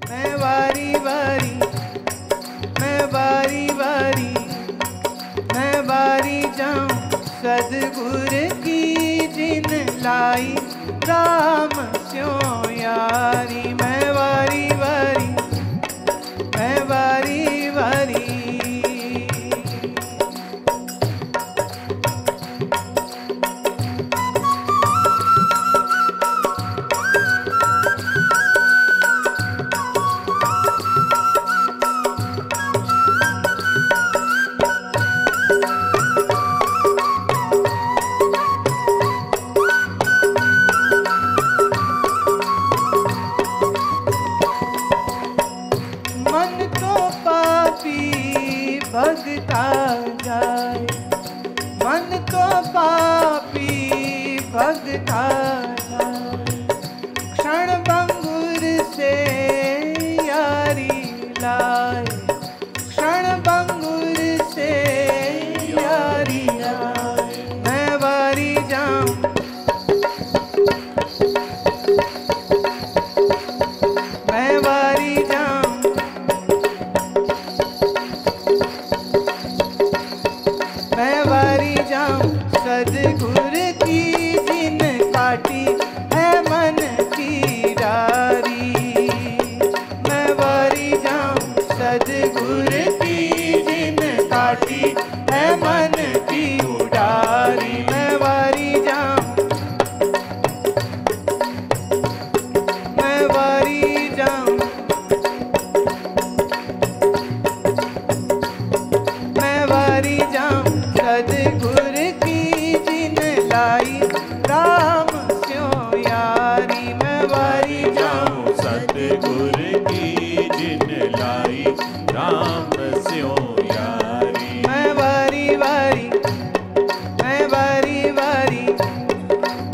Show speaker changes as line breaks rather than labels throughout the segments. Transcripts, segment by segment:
मैं वारी वारी, मैं वारी वारी, मैं वारी जाऊं सदगुर की जिन लाई राम स्यों यारी। मैं वारी वारी, मैं वारी वारी। भगता जाए, मन तो पापी भगता जाए, क्षण भंगुर से यारी लाए, क्षण भंगुर से यारी लाए। मैं वारी जाऊं, मैं वारी जाऊं, मैं वारी जाऊं सदगुर की जिन काटी है मन की डारी। मैं वारी जाऊं सदगुर की जिन काटी है मन की उडारी। मैं वारी जाऊं, मैं वारी जाऊं, मैं वारी जाऊं सदगुर की जिन लाई राम स्यों यारी। मैं वारी जाऊं
सतगुर की जिन लाई राम स्यों यारी।
मैं वारी वारी, मैं वारी वारी,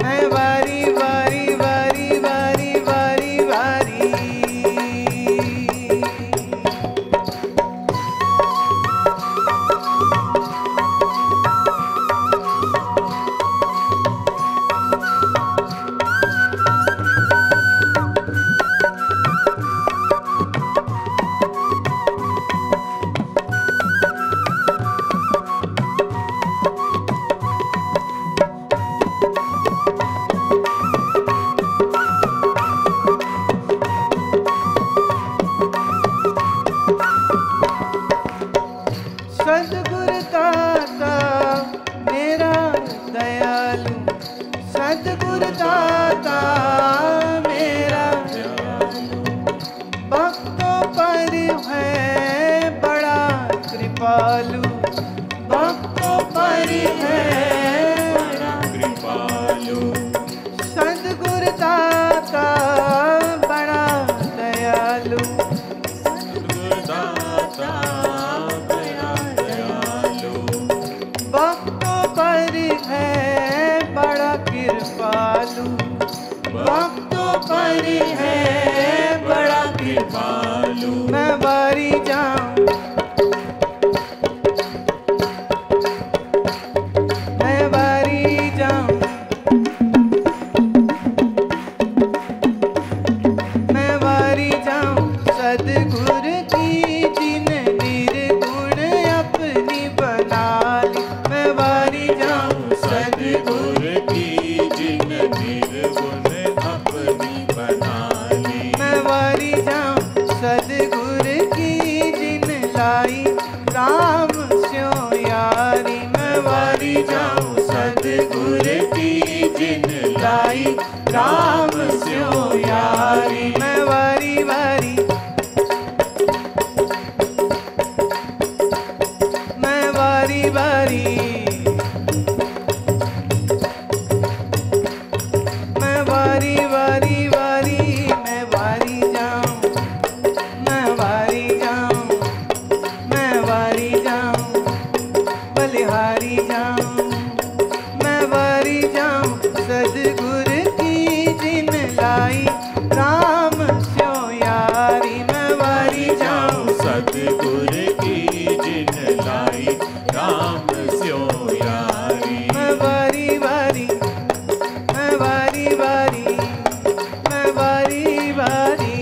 मैं वारी वारी वारी वारी वारी वारी। सदगुर दाता मेरा दयालु, सदगुर दाता मेरा दयालु, भक्तों पर है बड़ा कृपालु, भक्तों पर है बड़ा
कृपालु।
सदगुर दाता बड़ा दयालु,
दाता बड़ा दयालु,
भक्तों पर है बड़ा कृपालु, भक्तों पर है बड़ा कृपालु। मैं वारी जाऊं, मैं वारी जाऊं, मैं वारी जाऊं सदगुर की जिन निर्गुण अपनी बना ली। मैं वारी जाऊं
सतगुर की जिन निर्गुण अपनी बना ली।
मैं वारी जाऊं सदगुर की जिन लाई राम स्यों यारी। मैं वारी जाऊं सदगुर की जिन लाई राम स्यों यारी। मैं वारी वारी, मैं वारी वारी, मैं वारी वारी वारी, मैं वारी जाऊं, मैं वारी जाऊं, मैं वारी जाऊं, बलिहारी जाऊं, मैं वारी जाऊं सदगुर की जिन लाई राम स्यों यारी। मैं वारी जाऊं
सतगुर की जिन लाई राम स्यों यारी।
मैं वारी वारी, मैं वारी वारी, मैं वारी वारी।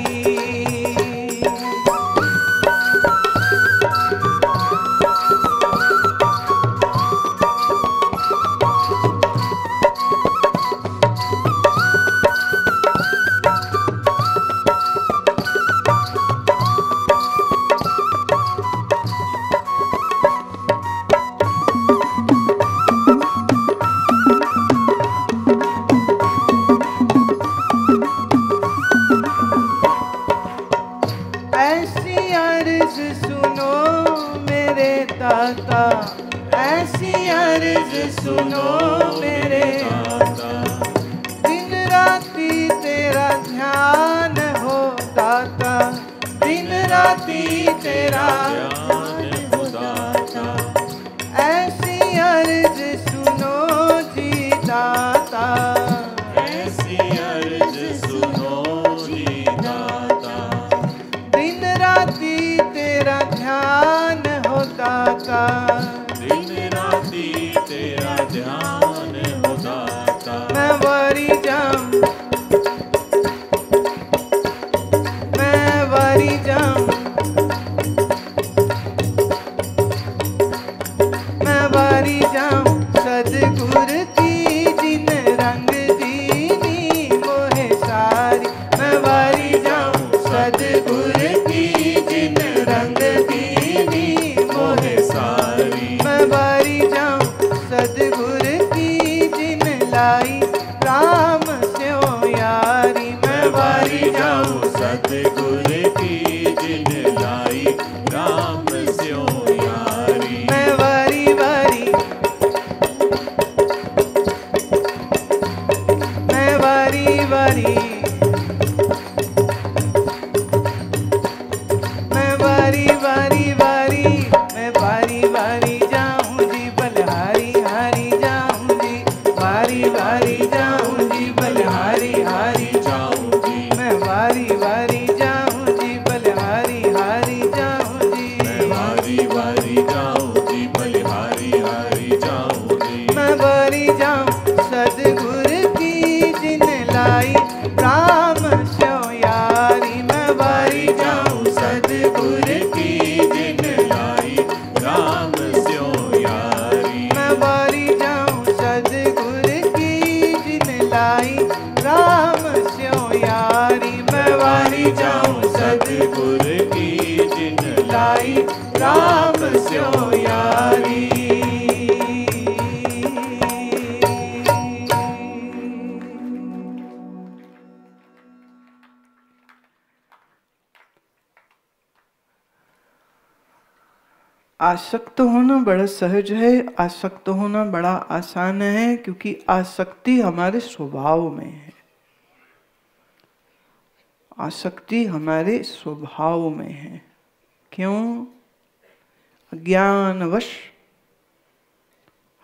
ऐसी अर्ज सुनो मेरे दाता, ऐसी अर्ज सुनो मेरे
दाता।
दिन राती तेरा ध्यान हो दाता, दिन राती तेरा
ध्यान हो दाता।
ऐसी अर्ज सुनो जी दाता,
ऐसी अर्ज सुनो जी दाता।
दिन राती तेरा ध्यान हो दाता,
दिन राती तेरा ध्यान हो दाता।
मैं वारी जाऊं, मैं वारी जाऊं, मैं वारी जाऊं सदगुर की जिन रंग दीनी मोहे सारी। मैं वारी जाऊं सदगुर की जिन रंग दीनी मोहे
सारी।
मैं वारी जाऊं सदगुर की जिन लाई राम स्यो यारी। मैं वारी जाऊं
सतगुर की जिन लाई राम स्यो यारी।
मैं वारी वारी, मैं वारी वारी, मैं वारी वारी वारी, मैं वारी वारी जाऊं जी बलिहारी हारी जाऊं जी, वारी वारी जाऊं जी बलिहारी हारी
जाऊं जी।
मैं वारी वारी जाऊं जी बलिहारी हारी जाऊं जी।
मैं वारी वारी जाऊं जी बलिहारी हारी जाऊं जी।
मैं वारी जाऊं सदगुर की जिन लाई राम स्यो यारी। मैं वारी जाऊं सदगुर की जिन लाई
राम स्यो यारी।
मैं वारी जाऊं सदगुर की जिन लाई राम स्यो यारी। मैं वारी जाऊं
सतगुर की जिन
लाई राम स्यो यारी। आसक्त होना बड़ा सहज है, आसक्त होना बड़ा आसान है, क्योंकि आसक्ति हमारे स्वभाव में है। आसक्ति हमारे स्वभाव में है। क्यों? अज्ञानवश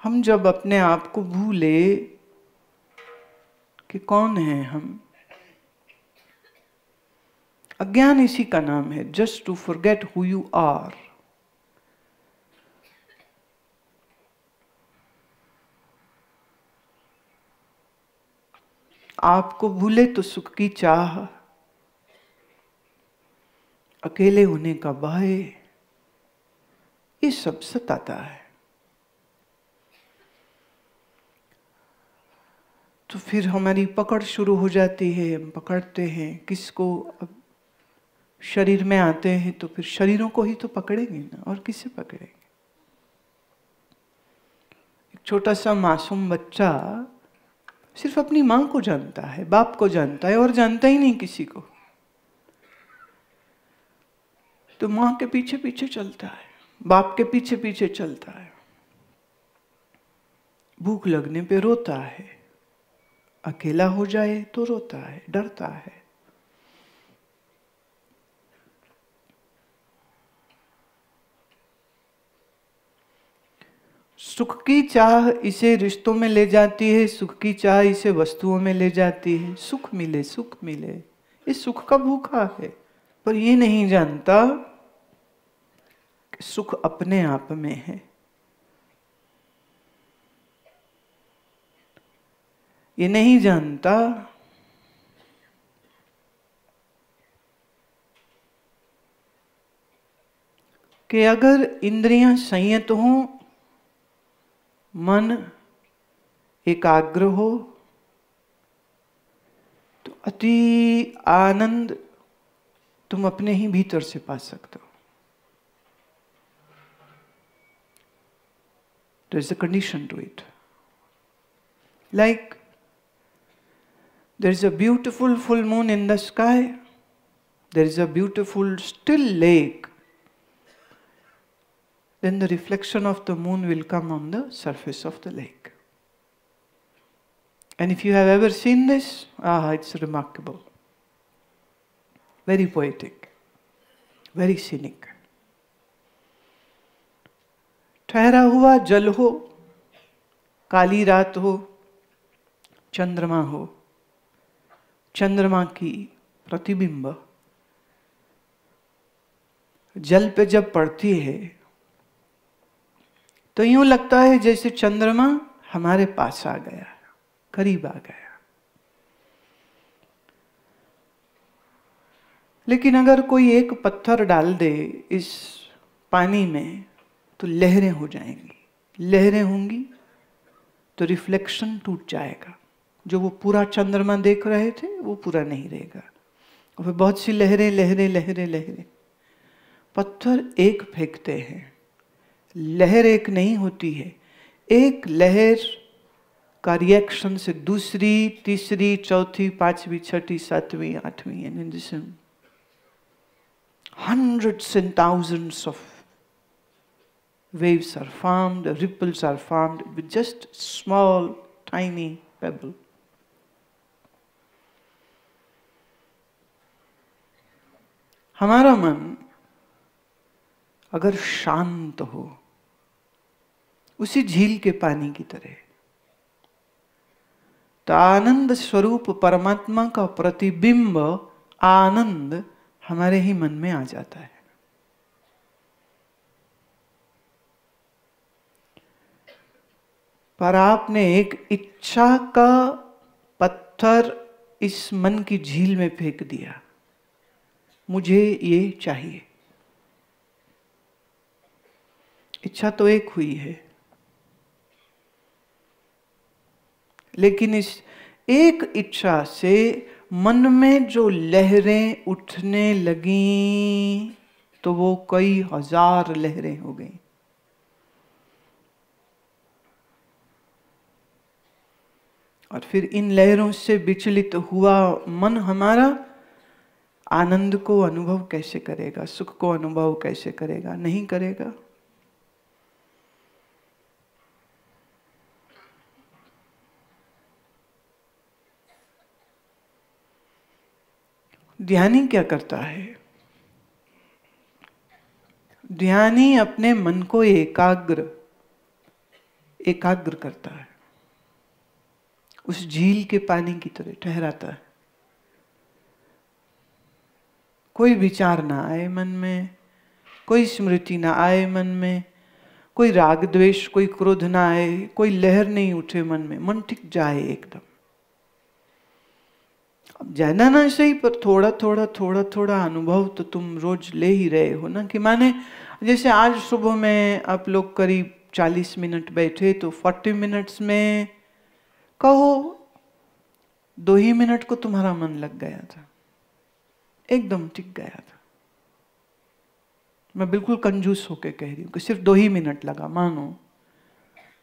हम जब अपने आप को भूले कि कौन है हम, अज्ञान इसी का नाम है, just to forget who you are. आपको भूले तो सुख की चाह, अकेले होने का भय, ये सब सताता है। तो फिर हमारी पकड़ शुरू हो जाती है, हम पकड़ते हैं किसको? अब शरीर में आते हैं तो फिर शरीरों को ही तो पकड़ेंगे ना, और किसे पकड़ेंगे? एक छोटा सा मासूम बच्चा सिर्फ अपनी माँ को जानता है, बाप को जानता है, और जानता ही नहीं किसी को। तो माँ के पीछे पीछे चलता है, बाप के पीछे पीछे चलता है, भूख लगने पे रोता है, अकेला हो जाए तो रोता है, डरता है। सुख की चाह इसे रिश्तों में ले जाती है, सुख की चाह इसे वस्तुओं में ले जाती है। सुख मिले, सुख मिले, ये सुख का भूखा है, पर ये नहीं जानता कि सुख अपने आप में है। ये नहीं जानता कि अगर इंद्रियां संयत हों, मन एकाग्र हो, तो अति आनंद तुम अपने ही भीतर से पा सकते हो। There is a condition to it. Like there is a beautiful full moon in the sky. there is a beautiful still lake, then the reflection of the moon will come on the surface of the lake. And if you have ever seen this, it's remarkable. Very poetic, very scenic. ठहरा हुआ जल हो, काली रात हो, चंद्रमा हो, चंद्रमा की प्रतिबिंब जल पे जब पड़ती है तो यूं लगता है जैसे चंद्रमा हमारे पास आ गया, करीब आ गया। लेकिन अगर कोई एक पत्थर डाल दे इस पानी में तो लहरें हो जाएंगी, लहरें होंगी तो रिफ्लेक्शन टूट जाएगा। जो वो पूरा चंद्रमा देख रहे थे वो पूरा नहीं रहेगा, और फिर बहुत सी लहरें लहरें लहरें लहरें। पत्थर एक फेंकते हैं, लहर एक नहीं होती है। एक लहर का रिएक्शन से दूसरी, तीसरी, चौथी, पांचवी, छठी, सातवीं, आठवीं, and in this hundreds and thousands of waves are formed, ripples are formed with just small, tiny pebble. हमारा मन अगर शांत हो, उसी झील के पानी की तरह, तो आनंद स्वरूप परमात्मा का प्रतिबिंब आनंद हमारे ही मन में आ जाता है। पर आपने एक इच्छा का पत्थर इस मन की झील में फेंक दिया, मुझे ये चाहिए। इच्छा तो एक हुई है, लेकिन इस एक इच्छा से मन में जो लहरें उठने लगीं तो वो कई हजार लहरें हो गईं। और फिर इन लहरों से विचलित हुआ मन हमारा आनंद को अनुभव कैसे करेगा, सुख को अनुभव कैसे करेगा? नहीं करेगा। ध्यानी क्या करता है? ध्यानी अपने मन को एकाग्र करता है, उस झील के पानी की तरह ठहराता है। कोई विचार ना आए मन में, कोई स्मृति ना आए मन में, कोई राग द्वेष, कोई क्रोध ना आए, कोई लहर नहीं उठे मन में, मन टिक जाए एकदम। अब ज्यादा ना सही, पर थोड़ा थोड़ा थोड़ा थोड़ा अनुभव तो तुम रोज ले ही रहे हो ना। कि माने जैसे आज सुबह में आप लोग करीब 40 मिनट बैठे, तो 40 मिनट्स में कहो 2 ही मिनट को तुम्हारा मन लग गया था, एकदम टिक गया था। मैं बिल्कुल कंजूस होके कह रही हूँ कि सिर्फ 2 ही मिनट लगा मानो,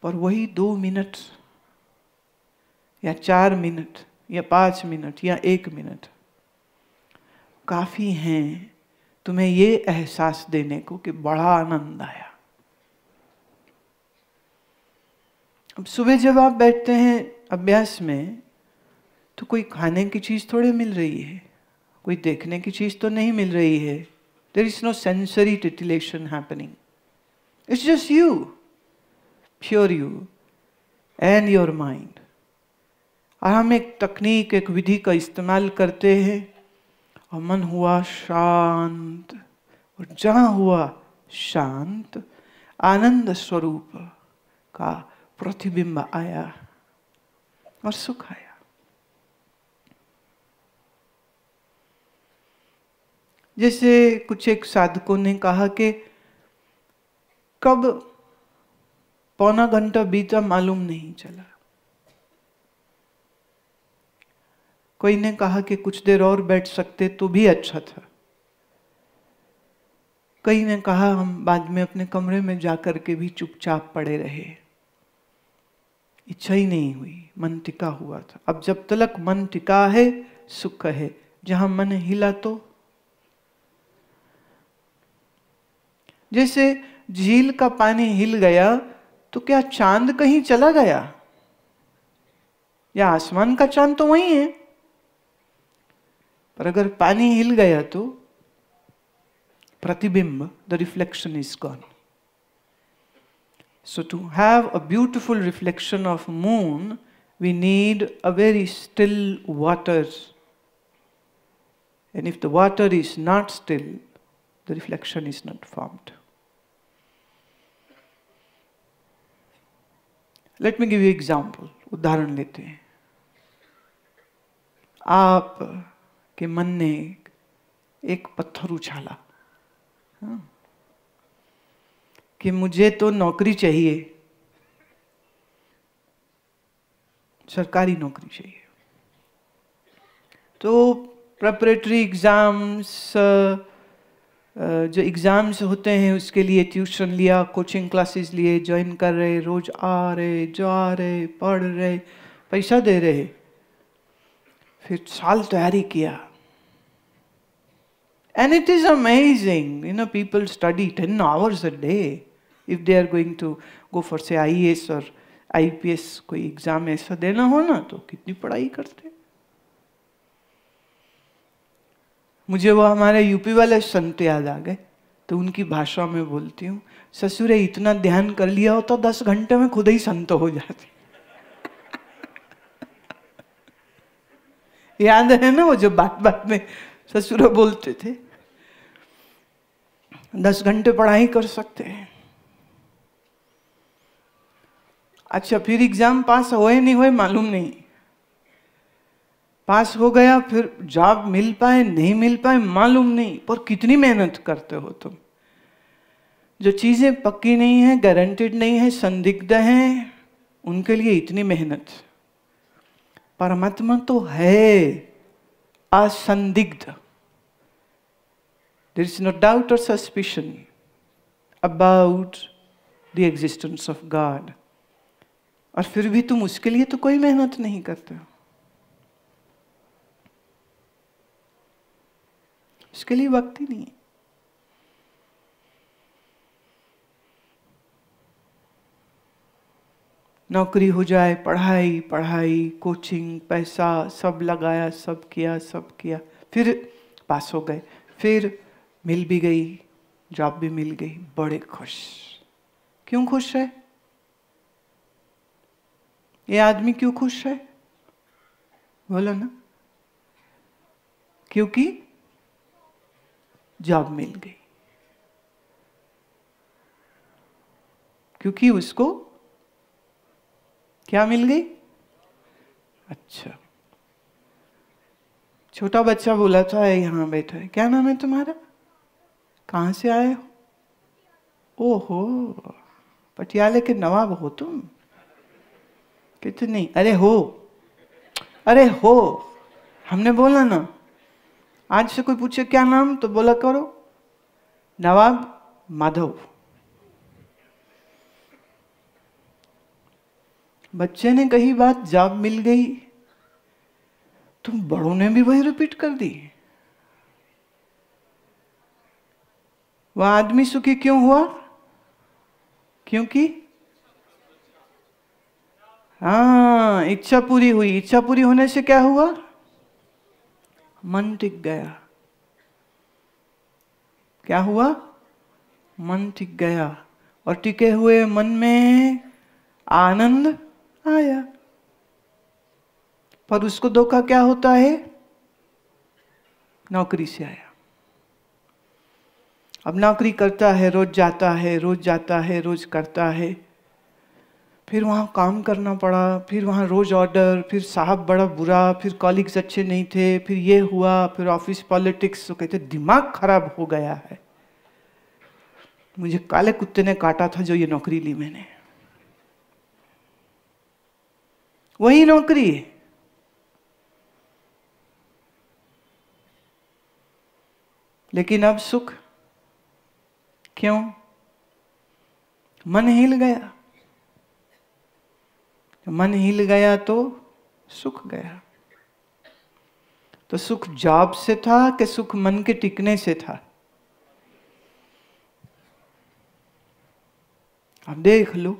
पर वही 2 मिनट या 4 मिनट या 5 मिनट या 1 मिनट काफी हैं तुम्हें ये एहसास देने को कि बड़ा आनंद आया। अब सुबह जब आप बैठते हैं अभ्यास में, तो कोई खाने की चीज थोड़े मिल रही है, कोई देखने की चीज तो नहीं मिल रही है। There is no sensory titillation happening. It's just you, pure you and your mind. और हम एक तकनीक, एक विधि का इस्तेमाल करते हैं और मन हुआ शांत, और जहां हुआ शांत, आनंद स्वरूप का प्रतिबिंब आया और सुख आया। जैसे कुछ एक साधकों ने कहा कि कब पौना घंटा बीता मालूम नहीं चला। कोई ने कहा कि कुछ देर और बैठ सकते तो भी अच्छा था। कई ने कहा हम बाद में अपने कमरे में जाकर के भी चुपचाप पड़े रहे। इच्छा ही नहीं हुई, मन टिका हुआ था। अब जब तक मन टिका है सुख है, जहां मन हिला तो जैसे झील का पानी हिल गया तो क्या चांद कहीं चला गया? या आसमान का चांद तो वही है, पर अगर पानी हिल गया तो प्रतिबिंब, the reflection is gone. So to have a beautiful reflection of moon, we need a very still water. And if the water is not still, the reflection is not formed. Let me give you example. उदाहरण लेते हैं. आप के मन ने एक पत्थर उछाला, हाँ, कि मुझे तो नौकरी चाहिए, सरकारी नौकरी चाहिए. तो प्रेपरेटरी एग्जाम्स, जो एग्जाम्स होते हैं उसके लिए ट्यूशन लिया, कोचिंग क्लासेस लिए, ज्वाइन कर रहे, रोज आ रहे, जा रहे, पढ़ रहे, पैसा दे रहे, फिर साल तैयारी किया. And it is amazing, you know, people study 10 hours a day. If they are going to go for say IAS or IPS कोई एग्जाम ऐसा देना हो ना, तो कितनी पढ़ाई करते. मुझे वो हमारे यूपी वाले संत याद आ गए, तो उनकी भाषा में बोलती हूँ, ससुरे इतना ध्यान कर लिया हो तो 10 घंटे में खुद ही संत हो जाते. याद है ना वो जो बात बात में ससुर बोलते थे, 10 घंटे पढ़ाई कर सकते हैं. अच्छा, फिर एग्जाम पास हुए नहीं हुए मालूम नहीं, पास हो गया, फिर जॉब मिल पाए नहीं मिल पाए मालूम नहीं, पर कितनी मेहनत करते हो तुम. जो चीजें पक्की नहीं है, गारंटेड नहीं है, संदिग्ध हैं, उनके लिए इतनी मेहनत. परमात्मा तो है असंदिग्ध. There is no doubt or suspicion about the existence of God. और फिर भी तुम उसके लिए तो कोई मेहनत नहीं करते हो. उसके लिए वक्त ही नहीं. नौकरी हो जाए, पढ़ाई पढ़ाई, कोचिंग, पैसा सब लगाया, सब किया, फिर पास हो गए, फिर मिल भी गई, जॉब भी मिल गई, बड़े खुश. क्यों खुश है ये आदमी? क्यों खुश है बोलो ना? क्योंकि जॉब मिल गई, क्योंकि उसको क्या मिल गई? अच्छा, छोटा बच्चा बोला था, यहां बैठा है, क्या नाम है तुम्हारा, कहां से आए हो? ओहो, पटियाले के नवाब हो तुम? कितनी? अरे हो. हमने बोला ना, आज से कोई पूछे क्या नाम तो बोला करो नवाब माधव. बच्चे ने कही बात, जॉब मिल गई, तुम बड़ों ने भी वही रिपीट कर दी. वह आदमी सुखी क्यों हुआ? क्योंकि हाँ, इच्छा पूरी हुई. इच्छा पूरी होने से क्या हुआ? मन टिक गया. क्या हुआ? मन टिक गया. और टिके हुए मन में आनंद आया. पर उसको धोखा क्या होता है? नौकरी से आया. अब नौकरी करता है, रोज जाता है, रोज करता है, फिर वहाँ काम करना पड़ा, फिर वहाँ रोज ऑर्डर, फिर साहब बड़ा बुरा, फिर कॉलीग्स अच्छे नहीं थे, फिर ये हुआ, फिर ऑफिस पॉलिटिक्स. तो कहते दिमाग खराब हो गया है, मुझे काले कुत्ते ने काटा था जो ये नौकरी ली मैंने. वही नौकरी है, लेकिन अब सुख क्यों? मन हिल गया. मन हिल गया तो सुख गया. तो सुख जॉब से था कि सुख मन के टिकने से था? अब देख लो,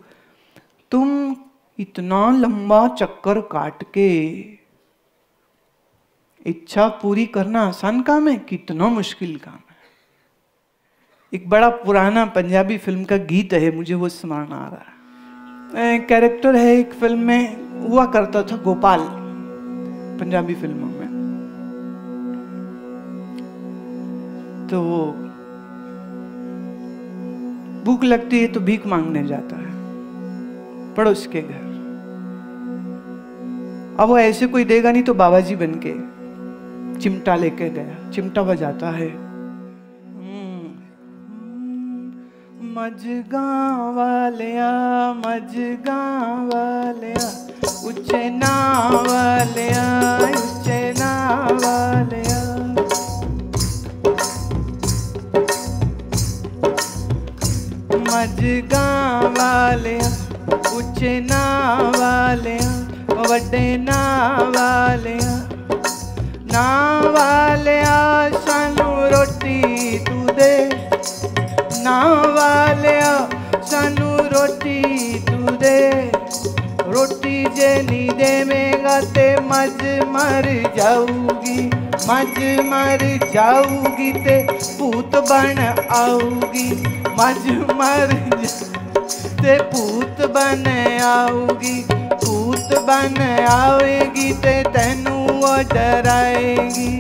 तुम इतना लंबा चक्कर काट के इच्छा पूरी करना आसान काम है, कितना मुश्किल काम है। एक बड़ा पुराना पंजाबी फिल्म का गीत है, मुझे वो स्मरण आ रहा है। कैरेक्टर है एक फिल्म में, हुआ करता था गोपाल पंजाबी फिल्मों में। तो भूख लगती है तो भीख मांगने जाता है पड़ोस के घर। अब वो ऐसे कोई देगा नहीं तो बाबाजी बनके चिमटा लेके गया, चिमटा बजाता है। मजगांव वालिया, मजगांव वालिया, उच्चे नाव वालिया, उच्चे नाव वालिया। मजगांव वालिया, उच्चे नाव वालिया, वड्डे नाव वालिया। नाव वालिया सानू रोटी तू दे, नाव वालिया सानू रोटी तू दे। रोटी जे नी देवेगा ते मज मर जाऊगी, मज मर जाऊगी ते भूत बन आऊगी, मज मर ते भूत बन आऊगी। भूत बन आएगी ते तेनू वो डराएगी।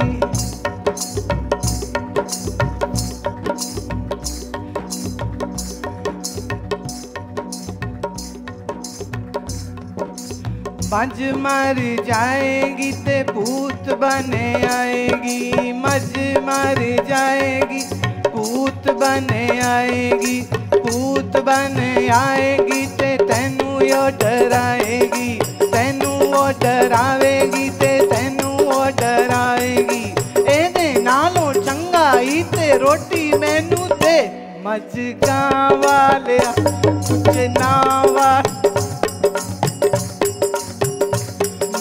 मज मर जाएगी ते भूत बने आएगी, मज मर जाएगी भूत बने आएगी। भूत बने आएगी ते तेनू यो डराएगी, तेनू वो डरावेगी ते तेनू वो डराएगी। एदे नालों चंगा ही ते रोटी मैनू दे। मजगांव वालिया उच्चे नाव वालिया,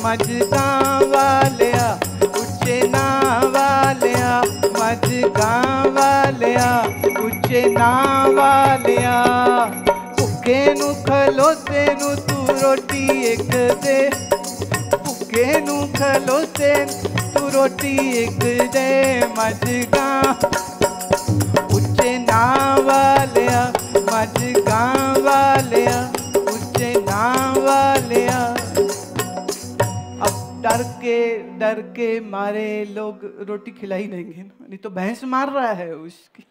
मजगांव वालिया उच्चे नाव वालिया, मजगांव वालिया उच्चे नाव वालिया। भुखे नू खलोते नू तू रोटी एक दे, भुखे नू खलोते तू रोटी एक दे। मजगांव उच्चे नाव वालिया, मजगांव वालिया उच्चे नाव वालिया। डर के मारे लोग रोटी खिला ही देंगे ना, नहीं तो भैंस मार रहा है उसकी।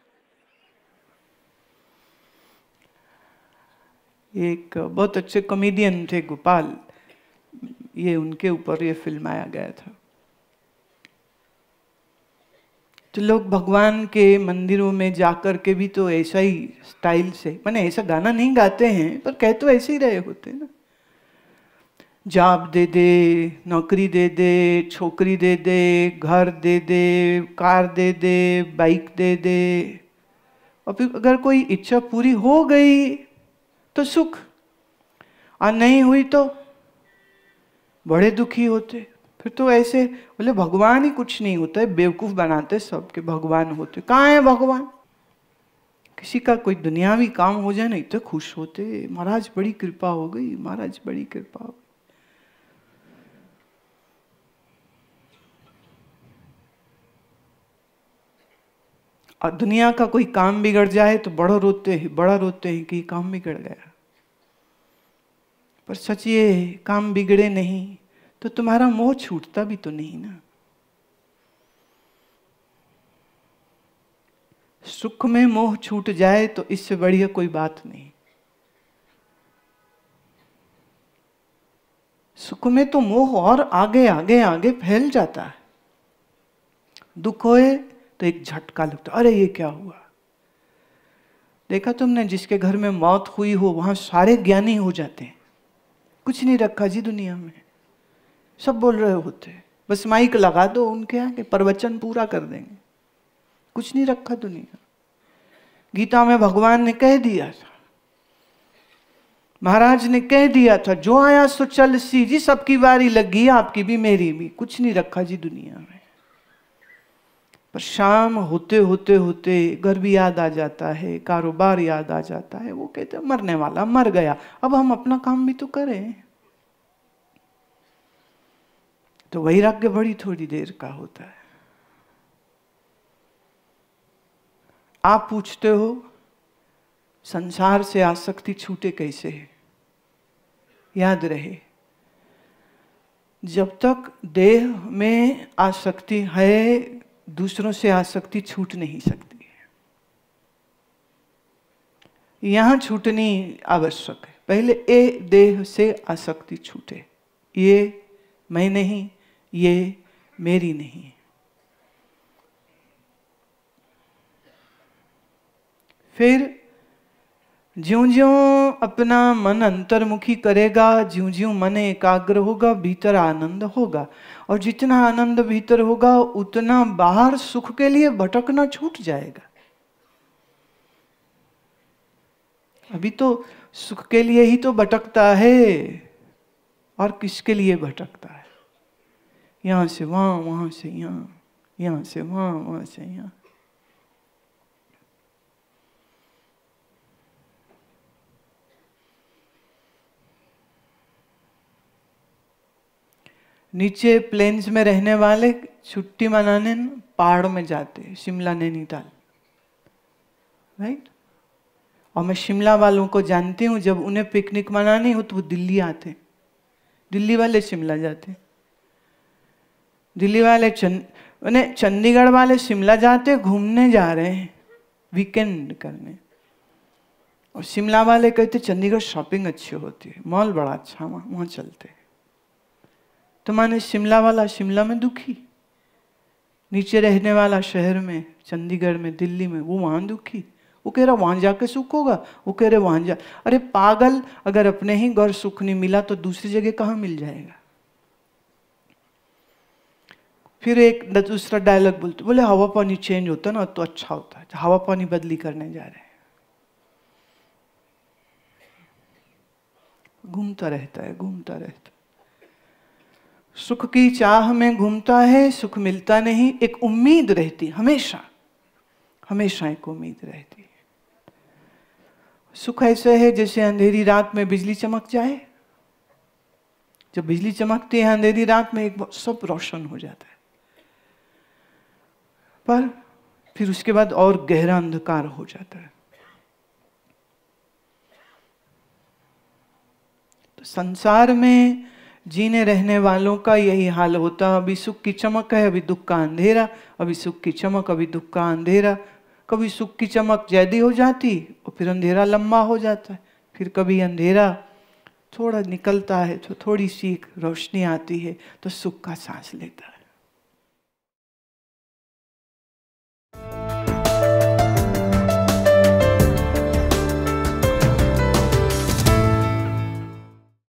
एक बहुत अच्छे कॉमेडियन थे गोपाल, ये उनके ऊपर ये फिल्माया गया था। तो लोग भगवान के मंदिरों में जाकर के भी तो ऐसा ही स्टाइल से, माने ऐसा गाना नहीं गाते हैं पर कह तो ऐसे ही रहे होते ना। जॉब दे दे, नौकरी दे दे, छोकरी दे दे, घर दे दे, कार दे दे, बाइक दे दे। और फिर अगर कोई इच्छा पूरी हो गई तो सुख, और नहीं हुई तो बड़े दुखी होते। फिर तो ऐसे बोले भगवान ही कुछ नहीं होता है, बेवकूफ बनाते सबके भगवान होते। कहाँ है भगवान? किसी का कोई दुनियावी काम हो जाए नहीं तो खुश होते, महाराज बड़ी कृपा हो गई, महाराज बड़ी कृपा हो गई। और दुनिया का कोई काम बिगड़ जाए तो बड़ा रोते हैं कि काम बिगड़ गया। पर सच ये काम बिगड़े नहीं तो तुम्हारा मोह छूटता भी तो नहीं ना। सुख में मोह छूट जाए तो इससे बढ़िया कोई बात नहीं। सुख में तो मोह और आगे आगे आगे फैल जाता है। दुख होए तो एक झटका लगता, अरे ये क्या हुआ। देखा तुमने, जिसके घर में मौत हुई हो वहां सारे ज्ञानी हो जाते हैं। कुछ नहीं रखा जी दुनिया में, सब बोल रहे होते, बस माइक लगा दो उनके आगे, प्रवचन पूरा कर देंगे। कुछ नहीं रखा दुनिया। गीता में भगवान ने कह दिया था, महाराज ने कह दिया था, जो आया सो चल सी जी, सबकी बारी लगी, आपकी भी मेरी भी। कुछ नहीं रखा जी दुनिया में। पर शाम होते होते होते घर भी याद आ जाता है, कारोबार याद आ जाता है। वो कहते हैं मरने वाला मर गया, अब हम अपना काम भी तो करें। तो वैराग्य बड़ी थोड़ी देर का होता है। आप पूछते हो संसार से आसक्ति छूटे कैसे है? याद रहे, जब तक देह में आसक्ति है, दूसरों से आसक्ति छूट नहीं सकती है। यहां छूटनी आवश्यक है। पहले ये देह से आसक्ति छूटे, ये मैं नहीं, ये मेरी नहीं। फिर ज्यों ज्यों अपना मन अंतर्मुखी करेगा, ज्यों ज्यों मन एकाग्र होगा, भीतर आनंद होगा। और जितना आनंद भीतर होगा उतना बाहर सुख के लिए भटकना छूट जाएगा। अभी तो सुख के लिए ही तो भटकता है, और किसके लिए भटकता है? यहां से वहां, वहां से यहां, यहां से वहां, वहां से यहां। नीचे प्लेन्स में रहने वाले छुट्टी मनाने पहाड़ में जाते हैं, शिमला नैनीताल, राइट। और मैं शिमला वालों को जानती हूँ, जब उन्हें पिकनिक मनानी हो तो वो दिल्ली आते। दिल्ली वाले शिमला जाते, दिल्ली वाले चंडीगढ़ वाले शिमला जाते, घूमने जा रहे हैं, वीकेंड करने। और शिमला वाले कहते चंडीगढ़ शॉपिंग अच्छी होती है, मॉल बड़ा अच्छा, वहां चलते। तो माने शिमला वाला शिमला में दुखी, नीचे रहने वाला शहर में, चंडीगढ़ में, दिल्ली में, वो वहां दुखी। वो कह रहा वहां जाके सुख होगा, वो कह रहे वहां जा। अरे पागल, अगर अपने ही घर सुख नहीं मिला तो दूसरी जगह कहां मिल जाएगा? फिर एक दूसरा डायलॉग बोलते, बोले हवा पानी चेंज होता ना तो अच्छा होता है। हवा पानी बदली करने जा रहे हैं। घूमता रहता है, घूमता रहता है, सुख की चाह में घूमता है, सुख मिलता नहीं। एक उम्मीद रहती, हमेशा हमेशा एक उम्मीद रहती है। सुख ऐसे है जैसे अंधेरी रात में बिजली चमक जाए। जब बिजली चमकती है अंधेरी रात में, एक सब रोशन हो जाता है, पर फिर उसके बाद और गहरा अंधकार हो जाता है। तो संसार में जीने रहने वालों का यही हाल होता। अभी सुख की चमक है, अभी दुख का अंधेरा, अभी सुख की चमक, अभी दुख का अंधेरा। कभी सुख की चमक ज्यादा हो जाती और फिर अंधेरा लंबा हो जाता है। फिर कभी अंधेरा थोड़ा निकलता है तो थोड़ी सी रोशनी आती है तो सुख का सांस लेता है।